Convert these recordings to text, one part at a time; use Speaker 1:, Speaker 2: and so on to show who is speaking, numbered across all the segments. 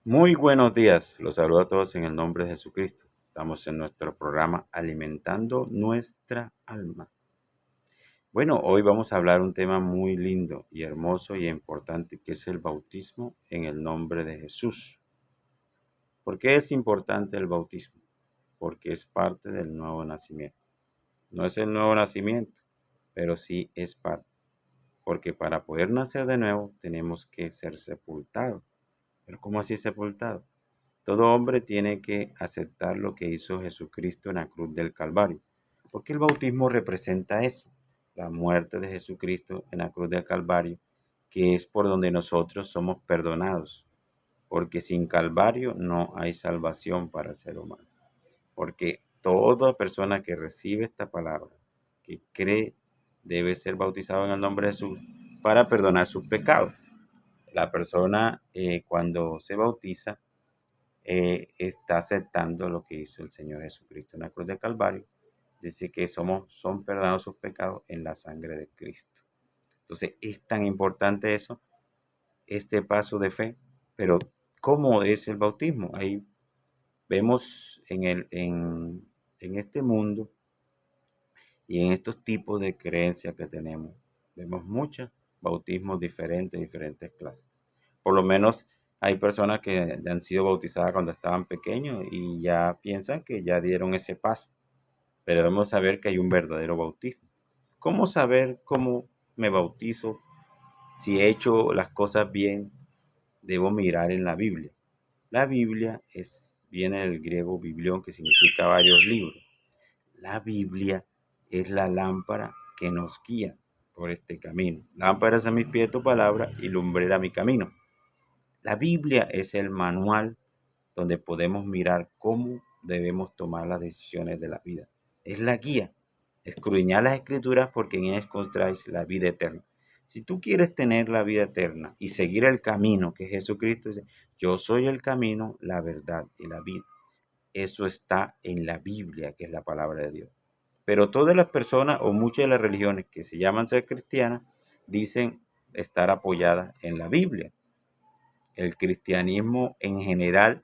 Speaker 1: Muy buenos días, los saludo a todos en el nombre de Jesucristo. Estamos en nuestro programa Alimentando nuestra alma. Bueno, hoy vamos a hablar un tema muy lindo y hermoso y importante que es el bautismo en el nombre de Jesús. ¿Por qué es importante el bautismo? Porque es parte del nuevo nacimiento. No es el nuevo nacimiento, pero sí es parte. Porque para poder nacer de nuevo tenemos que ser sepultados. ¿Pero cómo así sepultados? Todo hombre tiene que aceptar lo que hizo Jesucristo en la cruz del Calvario, porque el bautismo representa eso, la muerte de Jesucristo en la cruz del Calvario, que es por donde nosotros somos perdonados, porque sin Calvario no hay salvación para el ser humano, porque toda persona que recibe esta palabra, que cree, debe ser bautizado en el nombre de Jesús para perdonar sus pecados. La persona cuando se bautiza está aceptando lo que hizo el Señor Jesucristo en la cruz de Calvario. Dice que son perdonados sus pecados en la sangre de Cristo. Entonces es tan importante eso, este paso de fe. Pero ¿cómo es el bautismo? Ahí vemos en este mundo y en estos tipos de creencias que tenemos, vemos muchos bautismos diferentes, diferentes clases. Por lo menos hay personas que ya han sido bautizadas cuando estaban pequeños y ya piensan que ya dieron ese paso. Pero debemos saber que hay un verdadero bautismo. ¿Cómo saber cómo me bautizo? Si he hecho las cosas bien, debo mirar en la Biblia. La Biblia viene del griego biblión, que significa varios libros. La Biblia es la lámpara que nos guía por este camino. Lámpara es a mis pies tu palabra y lumbrera mi camino. La Biblia es el manual donde podemos mirar cómo debemos tomar las decisiones de la vida. Es la guía. Escudriñad las escrituras porque en ellas encontráis la vida eterna. Si tú quieres tener la vida eterna y seguir el camino que Jesucristo dice, yo soy el camino, la verdad y la vida. Eso está en la Biblia, que es la palabra de Dios. Pero todas las personas o muchas de las religiones que se llaman ser cristianas dicen estar apoyadas en la Biblia. El cristianismo en general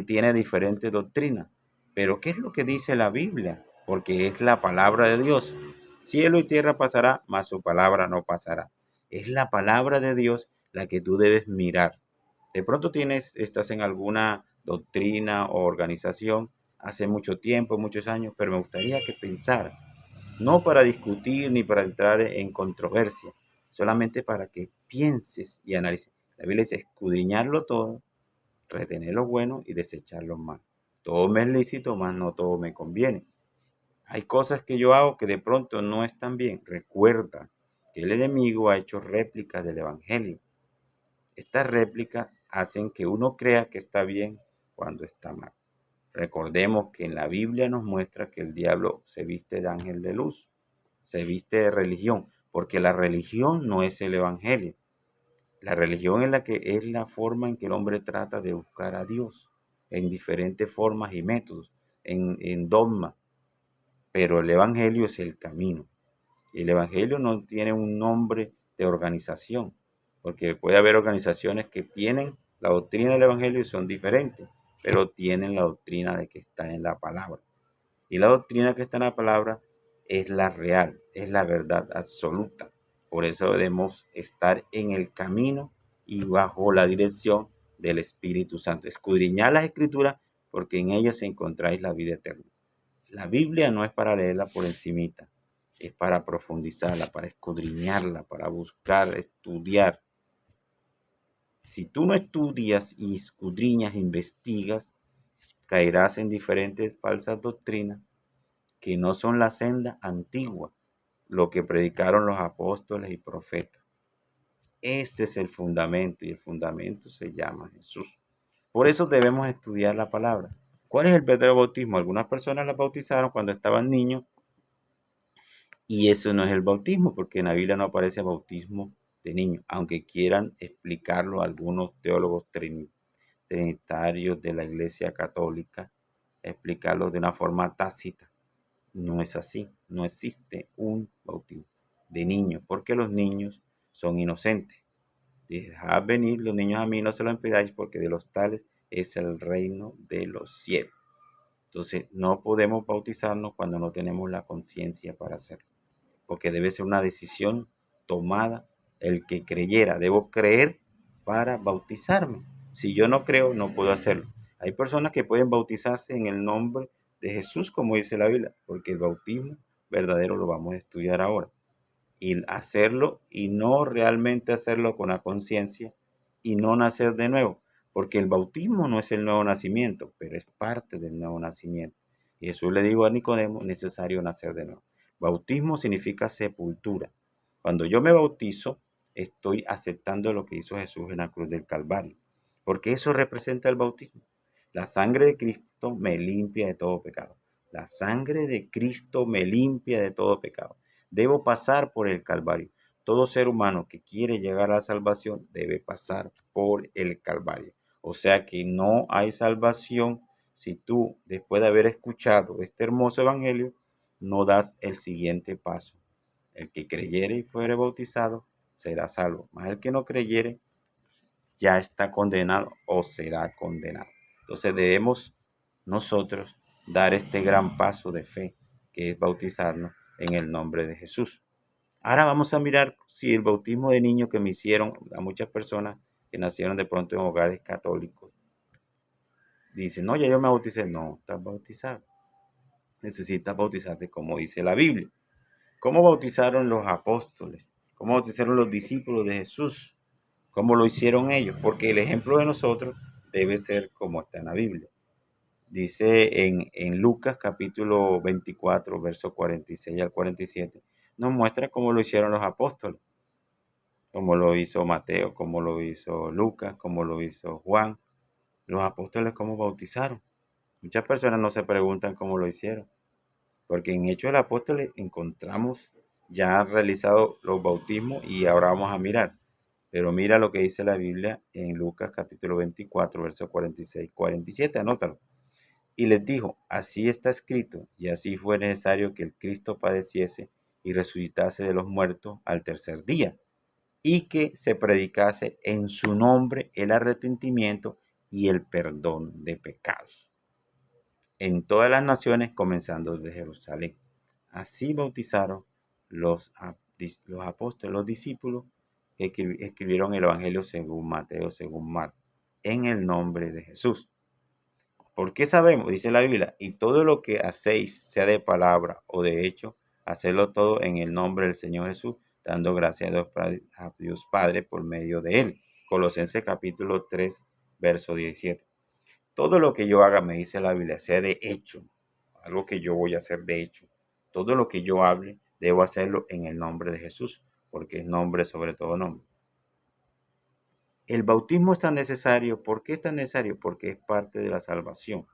Speaker 1: tiene diferentes doctrinas. Pero ¿qué es lo que dice la Biblia? Porque es la palabra de Dios. Cielo y tierra pasará, mas su palabra no pasará. Es la palabra de Dios la que tú debes mirar. De pronto estás en alguna doctrina o organización hace mucho tiempo, muchos años, pero me gustaría que pensara, no para discutir ni para entrar en controversia, solamente para que pienses y analices. La Biblia dice escudriñarlo todo, retener lo bueno y desechar lo malo. Todo me es lícito, mas no todo me conviene. Hay cosas que yo hago que de pronto no están bien. Recuerda que el enemigo ha hecho réplicas del Evangelio. Estas réplicas hacen que uno crea que está bien cuando está mal. Recordemos que en la Biblia nos muestra que el diablo se viste de ángel de luz, se viste de religión, porque la religión no es el Evangelio. La religión es la forma en que el hombre trata de buscar a Dios, en diferentes formas y métodos, en dogma, pero el Evangelio es el camino. El Evangelio no tiene un nombre de organización, porque puede haber organizaciones que tienen la doctrina del Evangelio y son diferentes, pero tienen la doctrina de que está en la palabra. Y la doctrina que está en la palabra es la real, es la verdad absoluta. Por eso debemos estar en el camino y bajo la dirección del Espíritu Santo. Escudriñad las Escrituras porque en ellas encontráis la vida eterna. La Biblia no es para leerla por encimita, es para profundizarla, para escudriñarla, para buscar, estudiar. Si tú no estudias y escudriñas, investigas, caerás en diferentes falsas doctrinas que no son la senda antigua, lo que predicaron los apóstoles y profetas. Este es el fundamento y el fundamento se llama Jesús. Por eso debemos estudiar la palabra. ¿Cuál es el verdadero bautismo? Algunas personas la bautizaron cuando estaban niños y eso no es el bautismo porque en la Biblia no aparece bautismo de niños, aunque quieran explicarlo algunos teólogos trinitarios de la Iglesia Católica, explicarlo de una forma tácita. No es así, no existe un bautismo de niños, porque los niños son inocentes. Dejad venir los niños a mí, no se lo impidáis, porque de los tales es el reino de los cielos. Entonces, no podemos bautizarnos cuando no tenemos la conciencia para hacerlo, porque debe ser una decisión tomada. El que creyera, debo creer para bautizarme. Si yo no creo, no puedo hacerlo. Hay personas que pueden bautizarse en el nombre de Jesús, como dice la Biblia, porque el bautismo verdadero lo vamos a estudiar ahora. Y hacerlo y no realmente hacerlo con la conciencia y no nacer de nuevo, porque el bautismo no es el nuevo nacimiento, pero es parte del nuevo nacimiento. Y Jesús le dijo a Nicodemo, necesario nacer de nuevo. Bautismo significa sepultura. Cuando yo me bautizo, estoy aceptando lo que hizo Jesús en la cruz del Calvario, porque eso representa el bautismo. La sangre de Cristo me limpia de todo pecado. La sangre de Cristo me limpia de todo pecado. Debo pasar por el Calvario. Todo ser humano que quiere llegar a la salvación debe pasar por el Calvario. O sea que no hay salvación si tú, después de haber escuchado este hermoso evangelio, no das el siguiente paso. El que creyere y fuere bautizado será salvo, mas el que no creyere ya está condenado o será condenado. Entonces debemos nosotros dar este gran paso de fe, que es bautizarnos en el nombre de Jesús. Ahora vamos a mirar si el bautismo de niño que me hicieron a muchas personas que nacieron de pronto en hogares católicos, dicen, no, ya yo me bauticé. No, estás bautizado. Necesitas bautizarte como dice la Biblia. ¿Cómo bautizaron los apóstoles? ¿Cómo bautizaron los discípulos de Jesús? ¿Cómo lo hicieron ellos? Porque el ejemplo de nosotros debe ser como está en la Biblia. Dice en Lucas capítulo 24, versos 46 al 47, nos muestra cómo lo hicieron los apóstoles, cómo lo hizo Mateo, cómo lo hizo Lucas, cómo lo hizo Juan. Los apóstoles cómo bautizaron. Muchas personas no se preguntan cómo lo hicieron, porque en Hechos de los Apóstoles encontramos ya realizado los bautismos y ahora vamos a mirar. Pero mira lo que dice la Biblia en Lucas capítulo 24, versos 46, 47, anótalo. Y les dijo, así está escrito, y así fue necesario que el Cristo padeciese y resucitase de los muertos al tercer día, y que se predicase en su nombre el arrepentimiento y el perdón de pecados en todas las naciones, comenzando desde Jerusalén. Así bautizaron los apóstoles, los discípulos que escribieron el Evangelio según Mateo, según Marcos, en el nombre de Jesús. ¿Por qué sabemos? Dice la Biblia, y todo lo que hacéis, sea de palabra o de hecho, hacedlo todo en el nombre del Señor Jesús, dando gracias a Dios Padre por medio de él. Colosenses capítulo 3, verso 17. Todo lo que yo haga, me dice la Biblia, sea de hecho, algo que yo voy a hacer de hecho. Todo lo que yo hable, debo hacerlo en el nombre de Jesús, porque es nombre sobre todo nombre. El bautismo es tan necesario. ¿Por qué es tan necesario? Porque es parte de la salvación.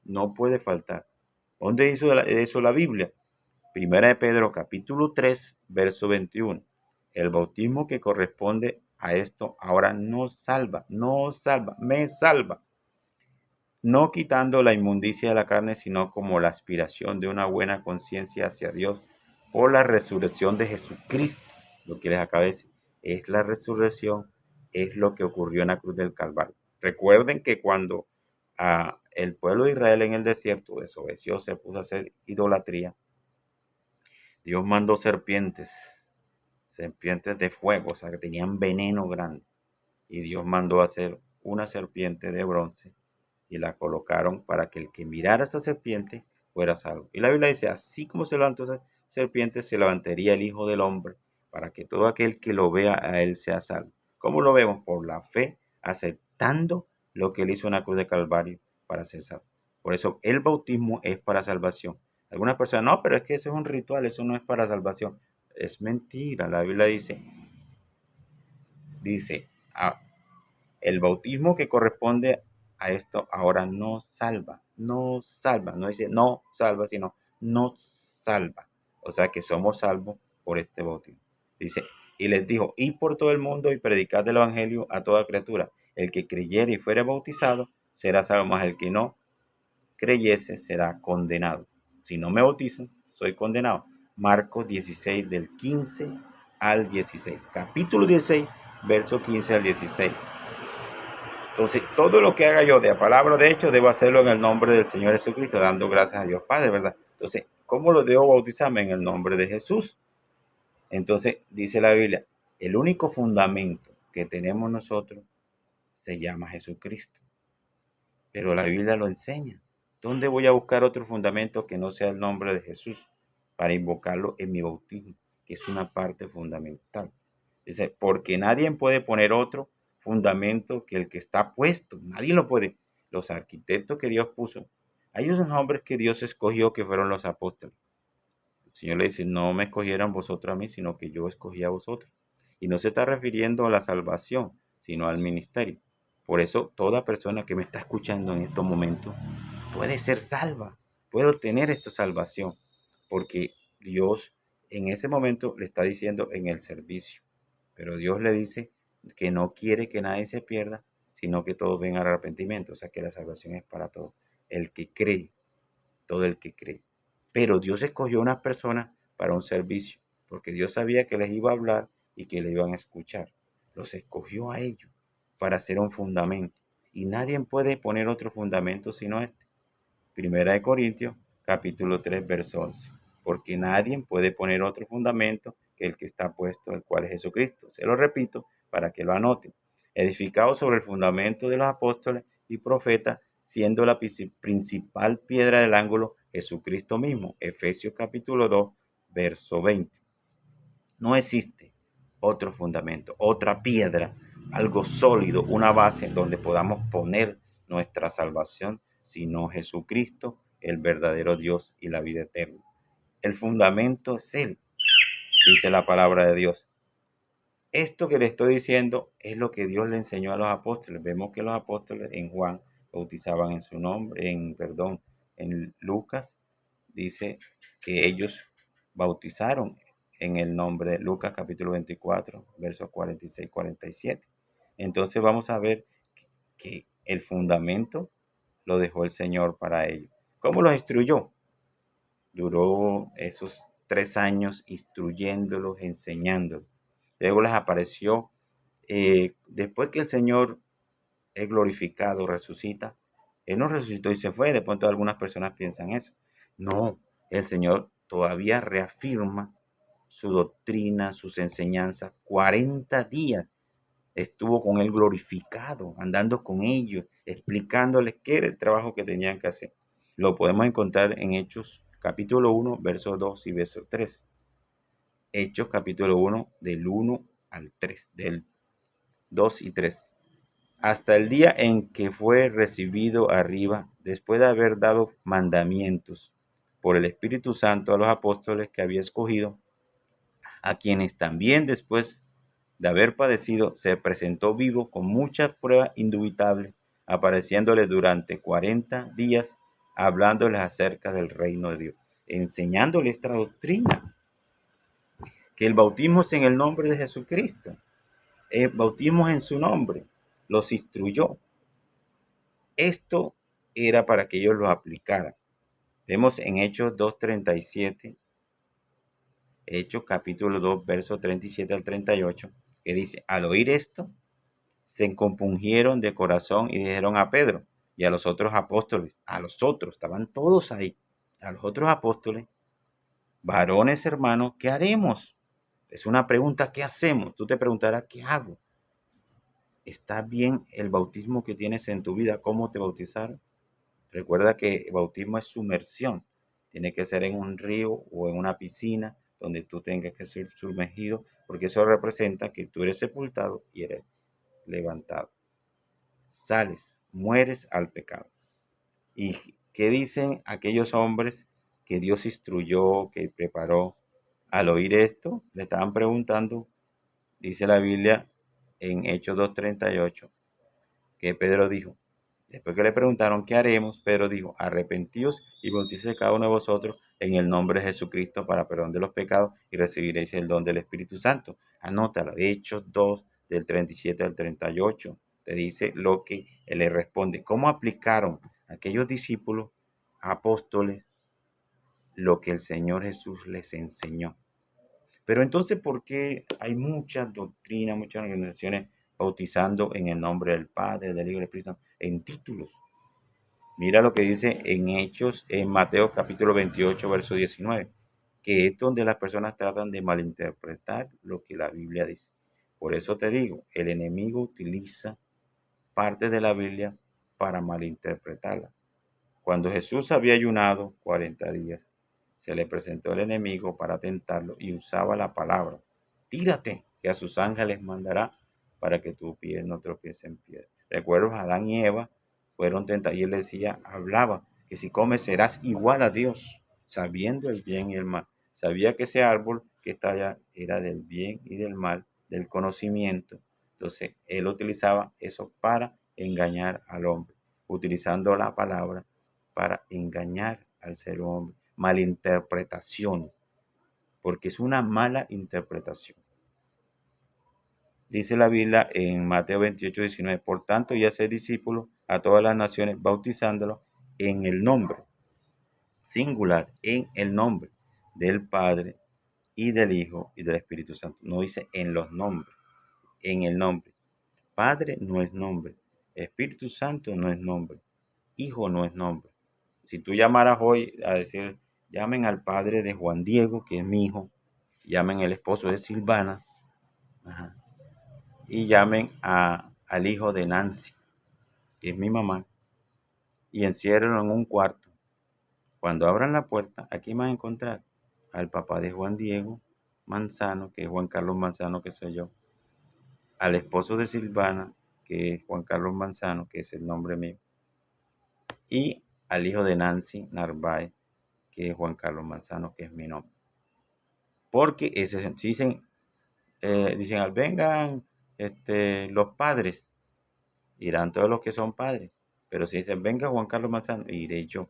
Speaker 1: No puede faltar. ¿Dónde hizo eso la Biblia? Primera de Pedro, capítulo 3, verso 21. El bautismo que corresponde a esto ahora no salva, me salva. No quitando la inmundicia de la carne, sino como la aspiración de una buena conciencia hacia Dios por la resurrección de Jesucristo. Lo que les acabo de decir es la resurrección, es lo que ocurrió en la cruz del Calvario. Recuerden que cuando el pueblo de Israel en el desierto desobedeció, se puso a hacer idolatría, Dios mandó serpientes de fuego, o sea, que tenían veneno grande. Y Dios mandó a hacer una serpiente de bronce y la colocaron para que el que mirara esa serpiente fuera salvo. Y la Biblia dice, así como se levantó esa serpiente, se levantaría el Hijo del Hombre para que todo aquel que lo vea a él sea salvo. ¿Cómo lo vemos? Por la fe, aceptando lo que él hizo en la cruz de Calvario para ser salvo. Por eso el bautismo es para salvación. Algunas personas, no, pero es que eso es un ritual, eso no es para salvación. Es mentira. La Biblia dice, el bautismo que corresponde a esto ahora no salva, no dice no salva, sino no salva. O sea que somos salvos por este bautismo. Dice, y les dijo, id por todo el mundo y predicad el evangelio a toda criatura. El que creyere y fuere bautizado será salvo, mas el que no creyese será condenado. Si no me bautizo, soy condenado. Marcos 16 del 15 al 16. Capítulo 16 verso 15 al 16. Entonces, todo lo que haga yo de palabra o de hecho, debo hacerlo en el nombre del Señor Jesucristo, dando gracias a Dios Padre, ¿verdad? Entonces, ¿cómo lo debo bautizarme? En el nombre de Jesús. Entonces, dice la Biblia, el único fundamento que tenemos nosotros se llama Jesucristo. Pero la Biblia lo enseña. ¿Dónde voy a buscar otro fundamento que no sea el nombre de Jesús para invocarlo en mi bautismo, que es una parte fundamental? Dice, porque nadie puede poner otro fundamento que el que está puesto. Nadie lo puede. Los arquitectos que Dios puso, hay unos hombres que Dios escogió que fueron los apóstoles. El Señor le dice, no me escogieran vosotros a mí, sino que yo escogí a vosotros. Y no se está refiriendo a la salvación, sino al ministerio. Por eso toda persona que me está escuchando en estos momentos puede ser salva, puede obtener esta salvación, porque Dios en ese momento le está diciendo en el servicio, pero Dios le dice que no quiere que nadie se pierda, sino que todos vengan al arrepentimiento, o sea que la salvación es para todos, el que cree, todo el que cree. Pero Dios escogió unas personas para un servicio, porque Dios sabía que les iba a hablar y que le iban a escuchar. Los escogió a ellos para hacer un fundamento. Y nadie puede poner otro fundamento sino este. Primera de Corintios, capítulo 3, verso 11. Porque nadie puede poner otro fundamento que el que está puesto, el cual es Jesucristo. Se lo repito para que lo anoten. Edificado sobre el fundamento de los apóstoles y profetas, siendo la principal piedra del ángulo Jesucristo mismo. Efesios capítulo 2, verso 20. No existe otro fundamento, otra piedra, algo sólido, una base donde podamos poner nuestra salvación, sino Jesucristo, el verdadero Dios y la vida eterna. El fundamento es Él, dice la palabra de Dios. Esto que le estoy diciendo es lo que Dios le enseñó a los apóstoles. Vemos que los apóstoles en Juan bautizaban en su nombre, en Lucas dice que ellos bautizaron en el nombre de Lucas capítulo 24, versos 46, 47. Entonces vamos a ver que el fundamento lo dejó el Señor para ellos. ¿Cómo los instruyó? Duró esos 3 años instruyéndolos, enseñándolos. Luego les apareció, después que el Señor es glorificado, resucita. Él no resucitó y se fue. De pronto algunas personas piensan eso. No, el Señor todavía reafirma su doctrina, sus enseñanzas. 40 días estuvo con él glorificado, andando con ellos, explicándoles qué era el trabajo que tenían que hacer. Lo podemos encontrar en Hechos capítulo 1, versos 2 y verso 3. Hechos capítulo 1, del 1 al 3, del 2 y 3. Hasta el día en que fue recibido arriba, después de haber dado mandamientos por el Espíritu Santo a los apóstoles que había escogido, a quienes también después de haber padecido se presentó vivo con muchas pruebas indubitables, apareciéndoles durante 40 días, hablándoles acerca del reino de Dios, enseñándoles esta doctrina, que el bautismo es en el nombre de Jesucristo, el bautismo es en su nombre, los instruyó. Esto era para que ellos lo aplicaran. Vemos en Hechos 2:37, Hechos capítulo 2, versos 37 al 38, que dice, al oír esto, se compungieron de corazón y dijeron a Pedro y a los otros apóstoles, estaban todos ahí, a los otros apóstoles, varones hermanos, ¿qué haremos? Es una pregunta, ¿qué hacemos? Tú te preguntarás, ¿qué hago? ¿Está bien el bautismo que tienes en tu vida? ¿Cómo te bautizaron? Recuerda que el bautismo es sumersión. Tiene que ser en un río o en una piscina donde tú tengas que ser sumergido, porque eso representa que tú eres sepultado y eres levantado. Sales, mueres al pecado. ¿Y qué dicen aquellos hombres que Dios instruyó, que preparó? Al oír esto, le estaban preguntando, dice la Biblia en Hechos 2:38, que Pedro dijo, después que le preguntaron qué haremos, Pedro dijo, arrepentíos y bautícese cada uno de vosotros en el nombre de Jesucristo para perdón de los pecados y recibiréis el don del Espíritu Santo. Anótalo, Hechos 2 del 37 al 38. Te dice lo que él le responde. ¿Cómo aplicaron aquellos discípulos, apóstoles, lo que el Señor Jesús les enseñó? Pero entonces, ¿por qué hay muchas doctrinas, muchas organizaciones bautizando en el nombre del Padre, del Hijo y del Espíritu Santo, en títulos? Mira lo que dice en Hechos, en Mateo capítulo 28, verso 19, que es donde las personas tratan de malinterpretar lo que la Biblia dice. Por eso te digo, el enemigo utiliza parte de la Biblia para malinterpretarla. Cuando Jesús había ayunado 40 días, se le presentó el enemigo para tentarlo y usaba la palabra: tírate, que a sus ángeles mandará para que tu pie no tropiece en piedra. Recuerdo, Adán y Eva fueron tentados y él decía, hablaba, que si comes serás igual a Dios, sabiendo el bien y el mal. Sabía que ese árbol que está allá era del bien y del mal, del conocimiento. Entonces, él utilizaba eso para engañar al hombre, utilizando la palabra para engañar al ser hombre. Malinterpretación, porque es una mala interpretación. Dice la Biblia en Mateo 28, 19, por tanto, y hacer discípulos a todas las naciones, bautizándolos en el nombre, singular, en el nombre del Padre y del Hijo y del Espíritu Santo. No dice en los nombres, en el nombre. Padre no es nombre, Espíritu Santo no es nombre, Hijo no es nombre. Si tú llamaras hoy a decir, llamen al padre de Juan Diego, que es mi hijo, llamen al esposo de Silvana, ajá, y llamen al hijo de Nancy, que es mi mamá, y enciérrenlo en un cuarto. Cuando abran la puerta, aquí van a encontrar al papá de Juan Diego Manzano, que es Juan Carlos Manzano, que soy yo, al esposo de Silvana, que es Juan Carlos Manzano, que es el nombre mío, y al hijo de Nancy Narváez, que es Juan Carlos Manzano, que es mi nombre. Porque ese, si dicen, vengan los padres, irán todos los que son padres. Pero si dicen, venga Juan Carlos Manzano, iré yo.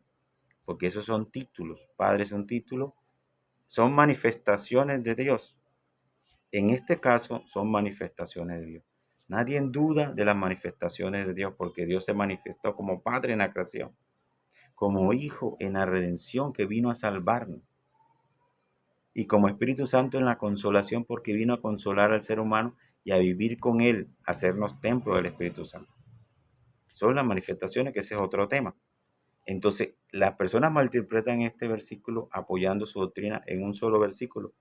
Speaker 1: Porque esos son títulos. Padre es un título. Son manifestaciones de Dios. En este caso, son manifestaciones de Dios. Nadie duda de las manifestaciones de Dios, porque Dios se manifestó como Padre en la creación, como Hijo en la redención, que vino a salvarnos, y como Espíritu Santo en la consolación, porque vino a consolar al ser humano y a vivir con él, a hacernos templo del Espíritu Santo. Son las manifestaciones, que ese es otro tema. Entonces, las personas malinterpretan este versículo apoyando su doctrina en un solo versículo,